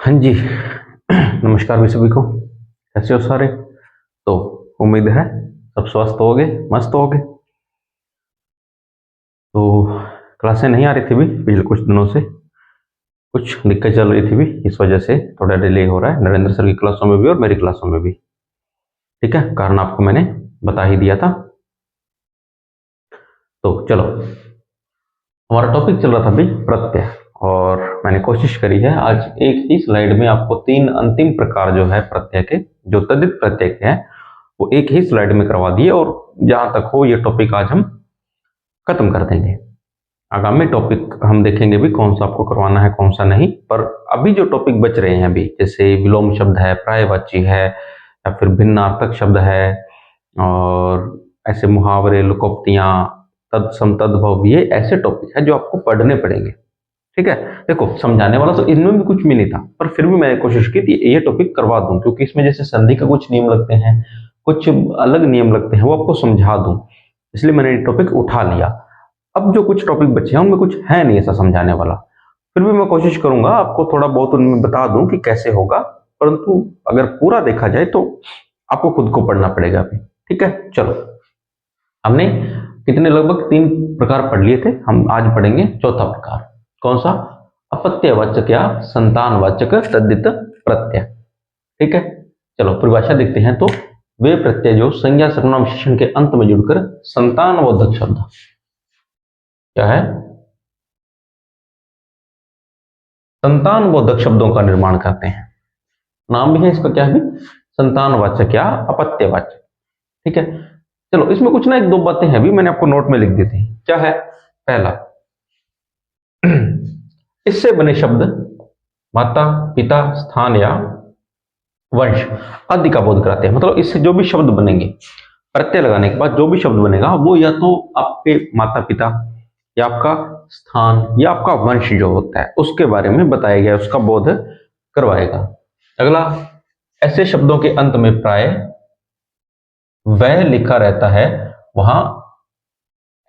हाँ जी। नमस्कार भी सभी को। कैसे हो सारे? तो उम्मीद है सब स्वस्थ होगे, मस्त होगे। तो क्लासें नहीं आ रही थी भी पिछले कुछ दिनों से, कुछ दिक्कत चल रही थी भी, इस वजह से थोड़ा डिले हो रहा है नरेंद्र सर की क्लासों में भी और मेरी क्लासों में भी। ठीक है, कारण आपको मैंने बता ही दिया था। तो चलो, हमारा टॉपिक चल रहा था भी प्रत्यय, और मैंने कोशिश करी है आज एक ही स्लाइड में आपको तीन अंतिम प्रकार जो है प्रत्यय के, जो तद्धित प्रत्यय के हैं, वो एक ही स्लाइड में करवा दिए, और जहां तक हो ये टॉपिक आज हम खत्म कर देंगे। आगामी टॉपिक हम देखेंगे भी कौन सा आपको करवाना है कौन सा नहीं, पर अभी जो टॉपिक बच रहे हैं अभी, जैसे विलोम शब्द है, पर्यायवाची है, या फिर भिन्नार्थक शब्द है, और ऐसे मुहावरे, लोकोक्तियां, तत्सम तद्भव, ये ऐसे टॉपिक है जो आपको पढ़ने पड़ेंगे। ठीक है, देखो समझाने वाला तो इनमें भी कुछ भी नहीं था, पर फिर भी मैंने कोशिश की थी ये टॉपिक करवा दूं, क्योंकि इसमें जैसे संधि का कुछ नियम लगते हैं, कुछ अलग नियम लगते हैं, वो आपको समझा दूं, इसलिए मैंने ये टॉपिक उठा लिया। अब जो कुछ टॉपिक बचे हैं उनमें कुछ है नहीं ऐसा समझाने वाला, फिर भी मैं कोशिश करूंगा आपको थोड़ा बहुत उनमें बता दूं कि कैसे होगा, परंतु अगर पूरा देखा जाए तो आपको खुद को पढ़ना पड़ेगा अभी। ठीक है, चलो, हमने कितने लगभग तीन प्रकार पढ़ लिए थे, हम आज पढ़ेंगे चौथा प्रकार। कौन सा? अपत्यवाचक या संतानवाचक तद्धित प्रत्यय। ठीक है, चलो परिभाषा देखते हैं। तो वे प्रत्यय जो संज्ञा सर्वनाम विशेषण के अंत में जुड़कर संतानबोधक शब्द, क्या है, संतानबोधक शब्दों का निर्माण करते हैं। नाम भी है इसका, क्या है भी, संतानवाचक या अपत्यवाचक। ठीक है, चलो इसमें कुछ ना एक दो बातें हैं भी, मैंने आपको नोट में लिख दी थी। क्या है? पहला, इससे बने शब्द माता, पिता, स्थान या वंश आदि का बोध कराते हैं। मतलब इससे जो भी शब्द बनेंगे, प्रत्यय लगाने के बाद जो भी शब्द बनेगा, वो या तो आपके माता पिता, या आपका स्थान, या आपका वंश जो होता है उसके बारे में बताया गया, उसका बोध करवाएगा। अगला, ऐसे शब्दों के अंत में प्राय वह लिखा रहता है, वहां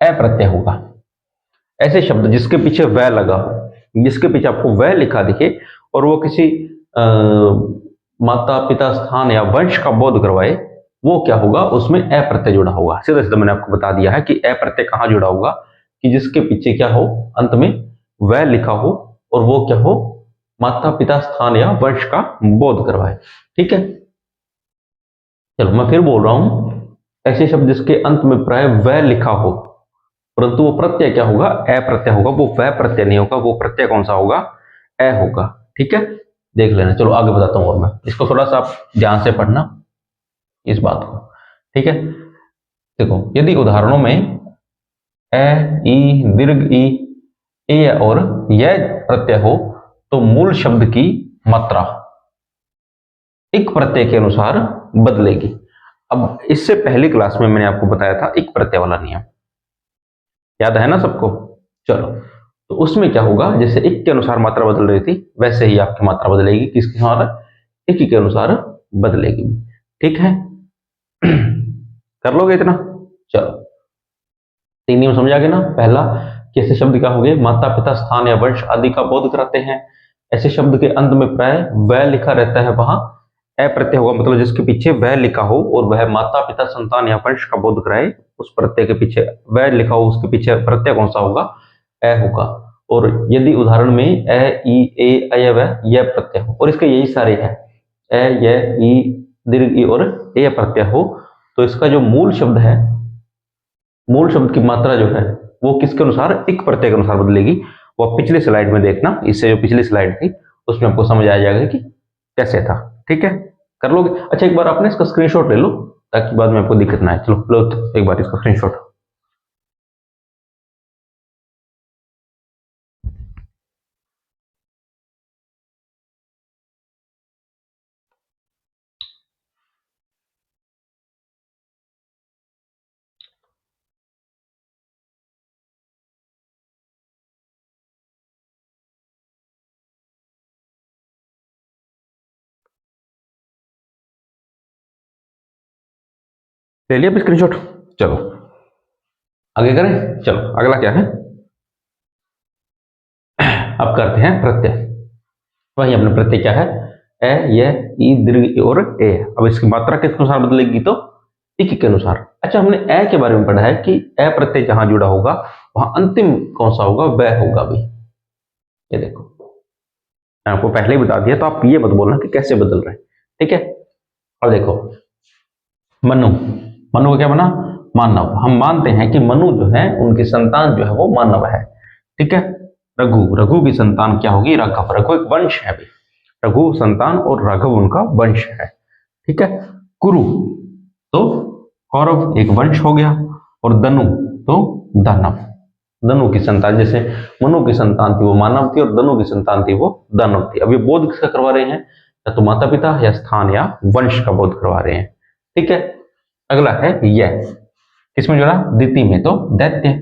अप्रत्यय होगा। ऐसे शब्द जिसके पीछे वह लगा हो, जिसके पीछे आपको वह लिखा दिखे, और वो किसी माता पिता, स्थान या वंश का बोध करवाए, वो क्या होगा, उसमें अप्रत्यय जुड़ा होगा। सीधा सीधा मैंने आपको बता दिया है कि अप्रत्यय कहां जुड़ा होगा, कि जिसके पीछे क्या हो, अंत में वह लिखा हो, और वो क्या हो, माता पिता, स्थान या वंश का बोध करवाए। ठीक है, चलो मैं फिर बोल रहा हूं, ऐसे शब्द जिसके अंत में प्राय वह लिखा हो, परंतु वो प्रत्यय क्या होगा, अप्रत्यय होगा। वो वह प्रत्यय नहीं होगा, वो प्रत्यय कौन सा होगा, अ होगा। ठीक है, देख लेना। चलो आगे बताता हूं, और मैं इसको थोड़ा सा आप ध्यान से पढ़ना इस बात को। ठीक है, देखो यदि उदाहरणों में ए, ई, दीर्घ ई, ए और यह प्रत्यय हो, तो मूल शब्द की मात्रा एक प्रत्यय के अनुसार बदलेगी। अब इससे पहली क्लास में मैंने आपको बताया था एक प्रत्यय वाला नियम, याद है ना सबको? चलो, तो उसमें क्या होगा, जैसे एक के अनुसार मात्रा बदल रही थी, वैसे ही आपकी मात्रा बदलेगी, किसके अनुसार, एक ही के अनुसार बदलेगी। ठीक है, कर लोगे इतना? चलो, तीन नियम समझ आ गए ना। पहला, कैसे शब्द क्या हो गए, माता पिता, स्थान या वंश आदि का बोध कराते हैं। ऐसे शब्द के अंत में प्राय वह लिखा रहता है, वहां अप्रत्यय होगा, मतलब जिसके पीछे वह लिखा हो और वह माता पिता, संतान या वंश का बोध कराए, उस प्रत्यय के पीछे वह लिखा हो, उसके पीछे प्रत्यय कौन सा होगा, अ होगा। और यदि उदाहरण में अ, ई, ए, अय, वह, यह प्रत्यय हो, और इसके यही सारे हैं, अ, य, ई, दीर्घ ई और ए प्रत्यय हो, तो इसका जो मूल शब्द है, मूल शब्द की मात्रा जो है, वो किसके अनुसार, एक प्रत्यय के अनुसार बदलेगी। वो आप पिछली स्लाइड में देखना, इससे जो पिछली स्लाइड थी उसमें आपको समझ आ जाएगा कि कैसे था। ठीक है, कर लोगे? अच्छा, एक बार आपने इसका स्क्रीनशॉट ले लो, ताकि बाद में आपको दिक्कत ना आए। चलो लो तो एक बार इसका स्क्रीनशॉट। ले लिया स्क्रीनशॉट? चलो आगे करें। चलो अगला क्या है, अब करते हैं प्रत्यय। वही अपने प्रत्यय क्या है, ए, ये, ई, दीर्घ ई और ए। अब इसकी मात्रा किस अनुसार बदलेगी, तो इक के अनुसार। अच्छा, हमने ए के बारे में पढ़ा है कि ए प्रत्यय जहां जुड़ा होगा वहां अंतिम कौन सा होगा, वह होगा भी। ये देखो, मैं आपको पहले ही बता दिया, तो आप ये मत बोलना कि कैसे बदल रहे हैं, ठीक है। अब देखो, मनु, मनु का क्या बना, मानव। हम मानते हैं कि मनु जो है उनकी संतान जो है वो मानव है, ठीक है। रघु, रघु की संतान क्या होगी, राघव। रघु एक वंश है भी, रघु संतान और राघव उनका वंश है, ठीक है। कुरु, तो कौरव एक वंश हो गया, और दनु तो दानव। दनु की संतान, जैसे मनु की संतान थी वो मानव थी, और दनु की संतान थी वो दानव थी। अब ये बोध किसका करवा रहे हैं, या तो माता पिता या स्थान या वंश का बोध करवा रहे हैं, ठीक है। अगला है यह, किसमें जुड़ा, दिति में, तो दैत्य,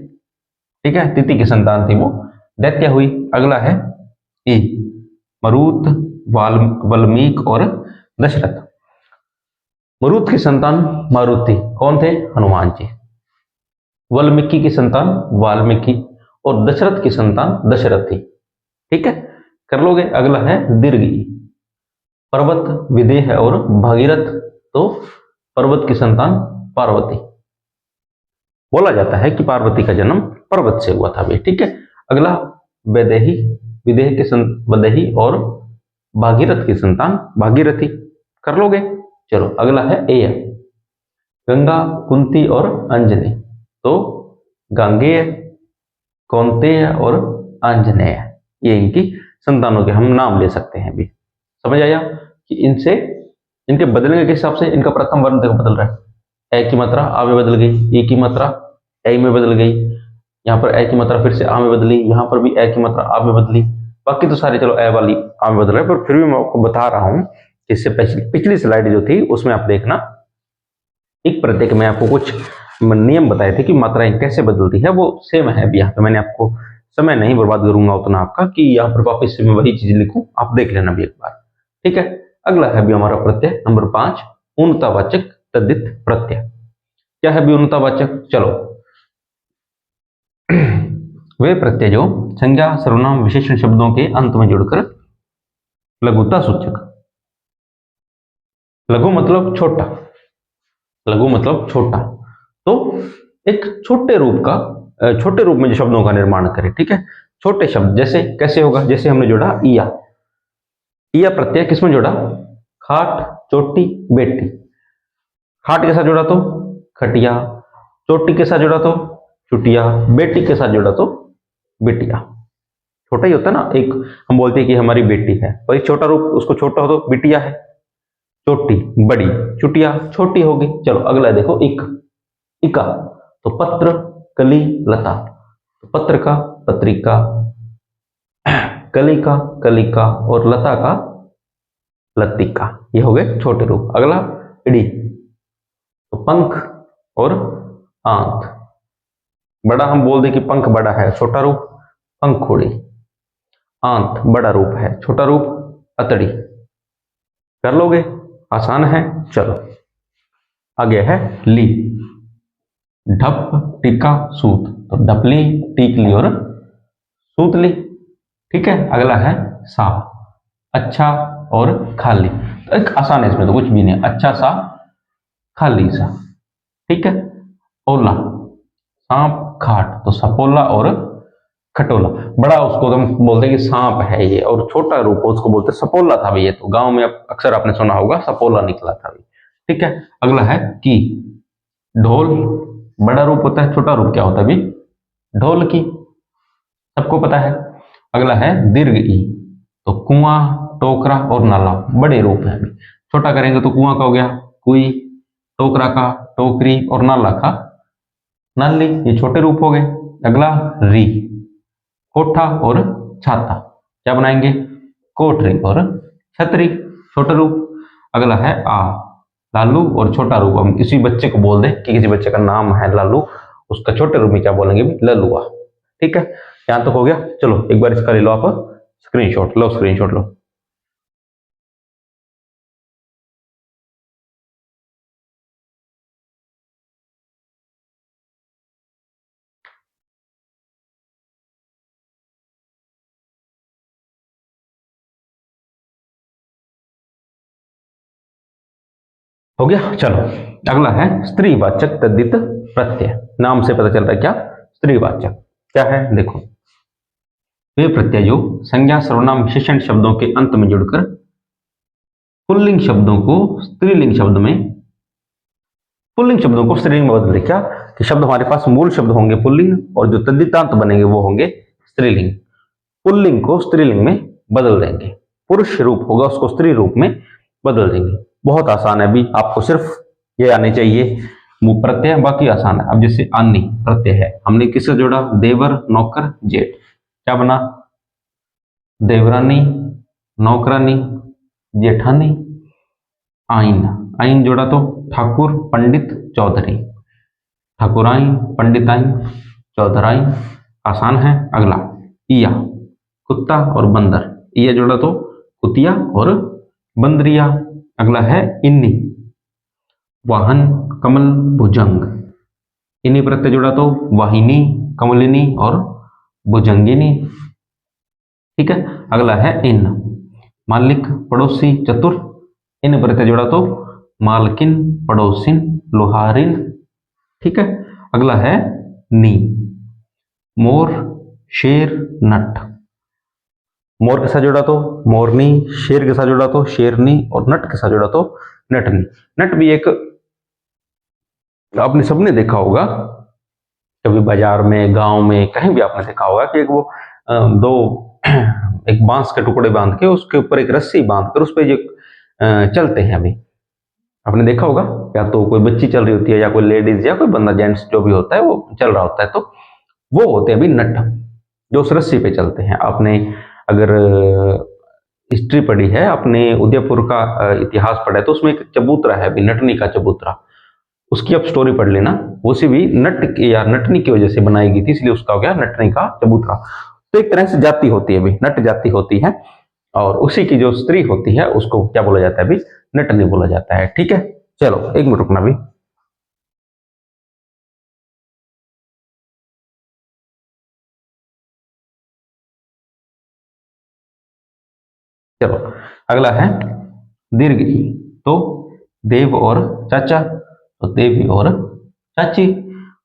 ठीक है। दिति की संतान थी वो दैत्य हुई। अगला है ई, मरुत, वाल्मीक और दशरथ। मरुत की संतान मारुति, कौन थे, हनुमान जी। वाल्मीकि की संतान वाल्मीकि, और दशरथ की संतान दशरथी, ठीक है, कर लोगे। अगला है दीर्घ ई, पर्वत, विदेह और भागीरथ, तो पर्वत की संतान पार्वती। बोला जाता है कि पार्वती का जन्म पर्वत से हुआ था भी, ठीक है। अगला वैदेही, विदेह के वैदेही और भागीरथ की संतान भागीरथी, कर लोगे। चलो अगला है एय, गंगा, कुंती और अंजनी, तो गांगेय, कौंतेय और आंजनेय, ये इनकी संतानों के हम नाम ले सकते हैं भी। समझ आया कि इनसे, इनके बदलने के हिसाब से इनका प्रथम वर्ण देखो बदल रहा है। ए की मात्रा आ में बदल गई, ई की मात्रा ए में बदल गई, यहाँ पर ए की मात्रा फिर से आ में बदली, यहाँ पर भी ए की मात्रा आ में बदली। बाकी तो सारे चलो ए वाली आ में बदल रहे, पर फिर भी मैं आपको बता रहा हूँ। इससे पिछली स्लाइड जो थी उसमें आप देखना, एक प्रत्यय के मैं आपको कुछ नियम बताए थे कि मात्राएं कैसे बदलती है, वो सेम है अभी यहाँ पे। मैंने आपको, समय नहीं बर्बाद करूंगा उतना आपका कि यहाँ पर वापस से मैं वही चीज लिखूं, आप देख लेना भी एक बार, ठीक है। अगला है भी हमारा प्रत्यय नंबर 5, पूर्णतावाचक तद्धित प्रत्यय। क्या है भी पूर्णतावाचक, चलो वे प्रत्यय जो संज्ञा, सर्वनाम, विशेषण शब्दों के अंत में जुड़कर लघुता सूचक, लघु मतलब छोटा, लघु मतलब छोटा, तो एक छोटे रूप का, छोटे रूप में जो शब्दों का निर्माण करें, ठीक है। छोटे शब्द जैसे कैसे होगा, जैसे हमने जोड़ा ईया, ईया प्रत्यय किसमें जोड़ा, खाट, चोटी, बेटी। खाट के साथ जोड़ा तो खटिया, चोटी के साथ जोड़ा तो चुटिया, बेटी के साथ जोड़ा तो बेटिया। छोटा ही होता है ना, एक हम बोलते हैं कि हमारी बेटी है, और एक छोटा रूप उसको छोटा हो तो बिटिया है, चोटी बड़ी, चुटिया छोटी होगी। चलो अगला देखो इक, इका, तो पत्र, कली, लता, तो पत्र का पत्रिका, कली का कलिका, और लता का लतिका, ये हो गए छोटे रूप। अगला इड़ी, तो पंख और आंत। बड़ा हम बोल दे कि पंख बड़ा है, छोटा रूप पंखुड़ी। आंत बड़ा रूप है, छोटा रूप अतड़ी। कर लोगे, आसान है। चलो आगे है ली, ढप, टिका, सूत, तो ढपली, टीकली और सूतली, ठीक है। अगला है सा, अच्छा और खाली, तो एक आसान है, इसमें तो कुछ भी नहीं, अच्छा सा, खाली सा, ठीक है। ओला, सांप, खाट, तो सपोला और खटोला। बड़ा उसको हम बोलते हैं कि सांप है ये, और छोटा रूप उसको बोलते हैं सपोला था भी, ये तो गांव में अक्सर आपने सुना होगा, सपोला निकला था भी, ठीक है। अगला है की, ढोल, बड़ा रूप होता है, छोटा रूप क्या होता है भी, ढोल की, सबको पता है। अगला है दीर्घ ई, तो कुआं, टोकरा और नाला, बड़े रूप है। छोटा करेंगे तो कुआं का हो गया कुई, टोकरा का टोकरी, और नाला का नाली, ये छोटे रूप हो गए। अगला री, कोठा और छाता, क्या बनाएंगे, कोठरी और छतरी, छोटा रूप। अगला है आ, लालू और छोटा रूप, हम किसी बच्चे को बोल दें कि किसी बच्चे का नाम है लालू, उसका छोटे रूप में क्या बोलेंगे, ललुआ, ठीक है। यहां तक हो गया। चलो एक बार इसका ले लो आप स्क्रीनशॉट, लो स्क्रीनशॉट लो। हो गया। चलो अगला है स्त्रीवाचक तद्धित प्रत्यय। नाम से पता चल रहा है क्या, स्त्रीवाचक क्या है। देखो, वे प्रत्यय जो संज्ञा सर्वनाम विशेषण शब्दों के अंत में जुड़कर पुल्लिंग शब्दों को स्त्रीलिंग शब्द में, पुल्लिंग शब्दों को स्त्रीलिंग में बदल दे। क्या कि शब्द हमारे पास मूल शब्द होंगे पुल्लिंग और जो तद्धितांत बनेंगे वो होंगे स्त्रीलिंग। पुल्लिंग को स्त्रीलिंग में बदल देंगे, पुरुष रूप होगा उसको स्त्री रूप में बदल देंगे। बहुत आसान है, अभी आपको सिर्फ ये आने चाहिए प्रत्यय, बाकी आसान है। अब जैसे अन्य प्रत्यय है, हमने किससे जोड़ा, देवर नौकर जेठ, क्या बना, देवरानी नौकरानी जेठानी। आइन, आइन जोड़ा तो ठाकुर पंडित चौधरी, ठाकुराइन पंडिताइन चौधराइन। आसान है। अगला इया, कुत्ता और बंदर, इया जोड़ा तो कुतिया और बंदरिया। अगला है इन्नी, वाहन कमल भुजंग, इन्हीं प्रत्यय जोड़ा तो वाहिनी कमलिनी और भुजंगिनी। ठीक है। अगला है इन, मालिक पड़ोसी चतुर, इन प्रत्यय जोड़ा तो मालकिन पड़ोसिन लोहारिन। ठीक है। अगला है नी, मोर शेर नट, मोर के साथ जोड़ा तो मोरनी, शेर के साथ जोड़ा तो शेरनी और नट के साथ जोड़ा तो नटनी। नट भी एक, आपने सबने देखा होगा कभी बाजार में गांव में कहीं भी आपने देखा होगा कि एक वो दो एक बांस के टुकड़े बांध के उसके ऊपर एक रस्सी बांध कर उस पर जो चलते हैं। अभी आपने देखा होगा, या तो कोई बच्ची चल रही होती है या कोई लेडीज या कोई बंदा जेंट्स जो भी होता है वो चल रहा होता है, तो वो होते हैं अभी नट, जो उस रस्सी पे चलते हैं। आपने अगर हिस्ट्री पढ़ी है, आपने उदयपुर का इतिहास पढ़ा है, तो उसमें एक चबूतरा है अभी, नटनी का चबूतरा, उसकी आप स्टोरी पढ़ लेना। उसी भी नट या नटनी की वजह से बनाई गई थी, इसलिए उसका हो गया नटनी का चबूतरा। तो एक तरह से जाति होती है अभी, नट जाति होती है, और उसी की जो स्त्री होती है उसको क्या बोला जाता है अभी, नटनी बोला जाता है। ठीक है। चलो एक मिनट रुकना अभी। चलो अगला है दीर्घ ई, तो देव और चाचा, तो देवी और चाची।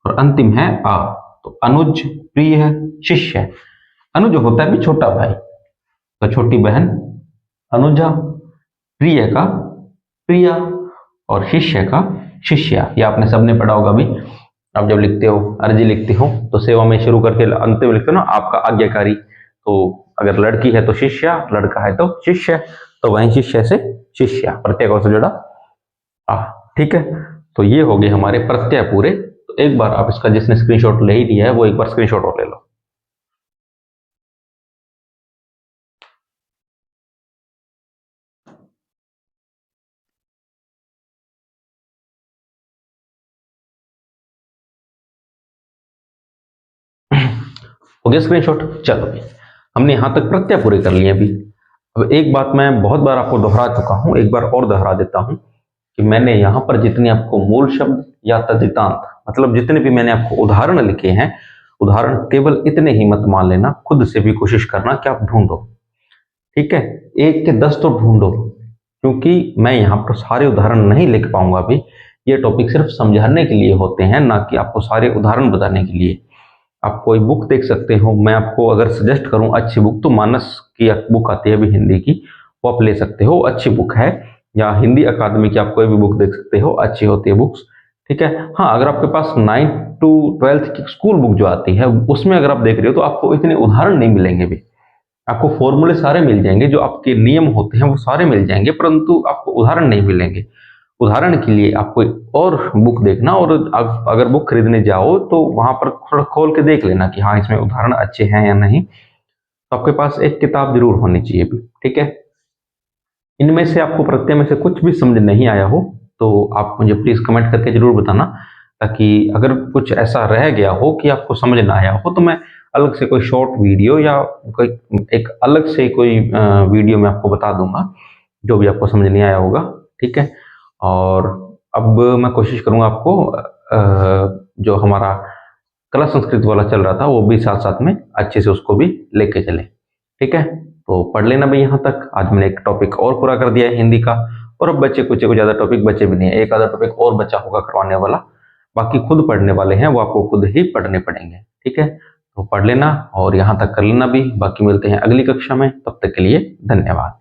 और अंतिम है आ, तो अनुज प्रिय शिष्य। अनुज होता है भी छोटा भाई, तो छोटी बहन अनुजा, प्रिय का प्रिया और शिष्य का शिष्या। ये आपने सबने पढ़ा होगा अभी। आप जब लिखते हो, अर्जी लिखते हो, तो सेवा में शुरू करके अंत में लिखते हो ना आपका आज्ञाकारी, तो अगर लड़की है तो शिष्या, लड़का है तो शिष्य, तो वहीं शिष्य से शिष्या, प्रत्यय से जोड़ा आ। ठीक है। तो ये हो गए हमारे प्रत्यय पूरे। तो एक बार आप इसका जिसने स्क्रीनशॉट ले ही लिया है वो एक बार स्क्रीनशॉट और ले लो। हो गया स्क्रीनशॉट। चलो भाई, हमने यहां तक प्रत्यय पूरे कर लिए अभी। अब एक बात मैं बहुत बार आपको दोहरा चुका हूं, एक बार और दोहरा देता हूं कि मैंने यहां पर जितने आपको मूल शब्द या तद्धितांत, मतलब जितने भी मैंने आपको उदाहरण लिखे हैं, उदाहरण केवल इतने ही मत मान लेना, खुद से भी कोशिश करना कि आप ढूंढो। ठीक है। एक के 10 तो ढूंढो, क्योंकि मैं यहाँ पर सारे उदाहरण नहीं लिख पाऊंगा अभी। ये टॉपिक सिर्फ समझाने के लिए होते हैं, ना कि आपको सारे उदाहरण बताने के लिए। आप कोई बुक देख सकते हो, मैं आपको अगर सजेस्ट करूं अच्छी बुक, तो मानस की बुक आती है अभी हिंदी की, वो आप ले सकते हो, अच्छी बुक है। या हिंदी अकादमी की आप कोई भी बुक देख सकते हो, अच्छी होती है बुक्स। ठीक है। हाँ, अगर आपके पास 9th to 12th की स्कूल बुक जो आती है, उसमें अगर आप देख रहे हो तो आपको इतने उदाहरण नहीं मिलेंगे भी। आपको फॉर्मूले सारे मिल जाएंगे, जो आपके नियम होते हैं वो सारे मिल जाएंगे, परंतु आपको उदाहरण नहीं मिलेंगे। उदाहरण के लिए आप कोई और बुक देखना, और आप अगर बुक खरीदने जाओ तो वहां पर थोड़ा खोल के देख लेना कि हाँ इसमें उदाहरण अच्छे हैं या नहीं। तो आपके पास एक किताब जरूर होनी चाहिए भी। ठीक है। इनमें से आपको प्रत्यय में से कुछ भी समझ नहीं आया हो तो आप मुझे प्लीज कमेंट करके जरूर बताना, ताकि अगर कुछ ऐसा रह गया हो कि आपको समझ ना आया हो, तो मैं अलग से कोई शॉर्ट वीडियो या कोई एक अलग से कोई वीडियो में आपको बता दूंगा, जो भी आपको समझ नहीं आया होगा। ठीक है। और अब मैं कोशिश करूंगा आपको जो हमारा कला संस्कृत वाला चल रहा था वो भी साथ साथ में अच्छे से उसको भी लेके चले। ठीक है। तो पढ़ लेना भाई, यहाँ तक आज मैंने एक टॉपिक और पूरा कर दिया है हिंदी का। और अब बच्चे कुछ को ज्यादा टॉपिक बचे भी नहीं है, एक आधा टॉपिक और बचा होगा करवाने वाला, बाकी खुद पढ़ने वाले हैं, वो आपको खुद ही पढ़ने पड़ेंगे। ठीक है, तो पढ़ लेना और यहाँ तक कर लेना भी। बाकी मिलते हैं अगली कक्षा में, तब तक के लिए धन्यवाद।